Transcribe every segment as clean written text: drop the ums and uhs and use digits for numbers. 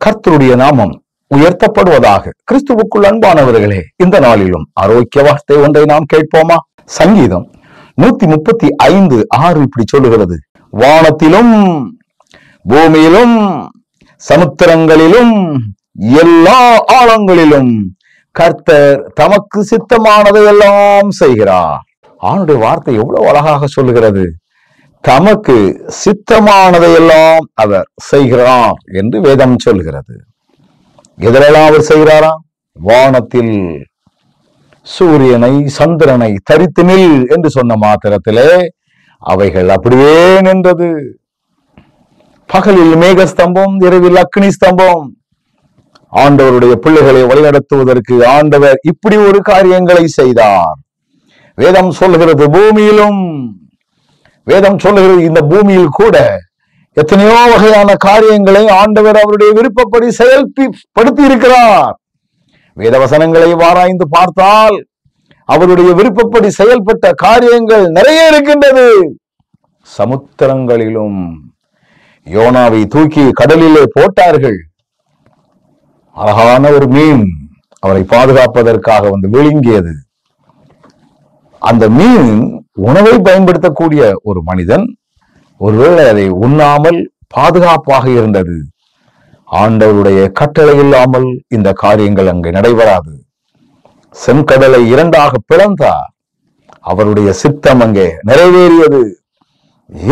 கர்த்தருடைய நாமம் உயர்த்தப்படுவதாக. கிறிஸ்துவுக்குள் அன்பானவர்களே, இந்த நாளிலும் ஆரோக்கிய வார்த்தை ஒன்றை நாம் கேட்போமா? சங்கீதம் 135:6 இப்படி சொல்லுகிறது, வானத்திலும் பூமியிலும் சமுத்திரங்களிலும் எல்லா ஆழங்களிலும் கர்த்தர் தமக்கு சித்தமானதை எல்லாம் செய்கிறார். ஆணுடைய வார்த்தை எவ்வளவு அழகாக சொல்லுகிறது. தமக்கு சித்தமானதையெல்லாம் அவர் செய்கிறார் என்று வேதம் சொல்கிறது. எதிரெல்லாம் அவர் செய்கிறாராம்? வானத்தில் சூரியனை சந்திரனை தரித்து நில் என்று சொன்ன மாத்திரத்திலே அவைகள் அப்படியே நின்றது. பகலில் மேகஸ்தம்பம், இரவில் அக்னி ஸ்தம்பம். ஆண்டவருடைய பிள்ளைகளை வழிநடத்துவதற்கு ஆண்டவர் இப்படி ஒரு காரியங்களை செய்தார். வேதம் சொல்லுகிறது பூமியிலும், வேதம் சொல்லுகிறது இந்த பூமியில் கூட எத்தனையோ வகையான காரியங்களை ஆண்டவர் அவருடைய விருப்பப்படி செயல்படுத்தி இருக்கிறார். வேதவசனங்களை ஆராய்ந்து பார்த்தால் அவருடைய விருப்பப்படி செயல்பட்ட காரியங்கள் நிறைய இருக்கின்றது. சமுத்திரங்களிலும் யோனாவை தூக்கி கடலிலே போட்டார்கள். அழகான ஒரு மீன் அவரை பாதுகாப்பதற்காக வந்து விழுங்கியது. அந்த மீன் உணவை பயன்படுத்தக்கூடிய ஒரு மனிதன் ஒருவேளை அதை உண்ணாமல் பாதுகாப்பாக இருந்தது. ஆண்டவருடைய கட்டளை இல்லாமல் இந்த காரியங்கள் அங்கு நடைபெறாது. செங்கடலை இரண்டாக பிளந்தார். அவருடைய சித்தம் அங்கே நிறைவேறியது.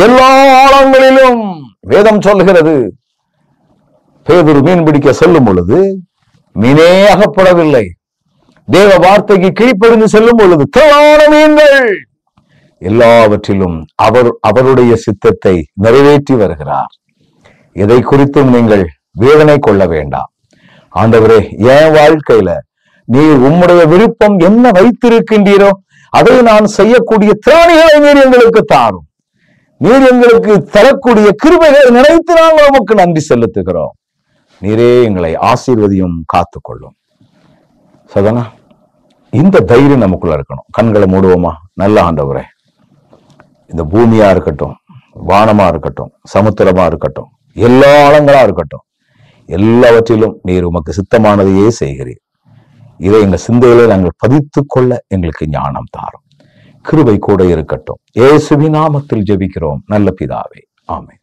எல்லா ஆழங்களிலும் வேதம் சொல்லுகிறது. பேதுரு மீன் பிடிக்க செல்லும் பொழுது மீனே அகப்படவில்லை. தேவ வார்த்தைக்கு கீழ்ப்படிந்து செல்லும் பொழுது திரளான மீன்கள். எல்லாவற்றிலும் அவருடைய சித்தத்தை நிறைவேற்றி வருகிறார். எதை குறித்தும் நீங்கள் வேதனை கொள்ள வேண்டாம். ஆண்டவரே, என் வாழ்க்கையில நீர் உம்முடைய விருப்பம் என்ன வைத்திருக்கின்றீரோ அதை நான் செய்யக்கூடிய திராணிகளை நீர் எங்களுக்கு தாரும். நீர் எங்களுக்கு தரக்கூடிய கிருபைகளை நினைத்து நாங்கள் உமக்கு நன்றி செலுத்துகிறோம். நீரே எங்களை ஆசீர்வதியும் காத்துக்கொள்ளும். சதனா, இந்த தைரியம் நமக்குள்ள இருக்கணும். கண்களை மூடுவோமா? நல்ல ஆண்டவரே, இந்த பூமியா இருக்கட்டும், வானமா இருக்கட்டும், சமுத்திரமா இருக்கட்டும், எல்லா ஆழங்களா இருக்கட்டும், எல்லாவற்றிலும் நீர் உமக்கு சித்தமானதையே செய்கிறீர். இதை எங்க சிந்தையில நாங்கள் பதித்து கொள்ள எங்களுக்கு ஞானம் தாரும். கிருபை கூட இருக்கட்டும். இயேசுவின் நாமத்தில் ஜெபிக்கிறோம் நல்ல பிதாவே, ஆமென்.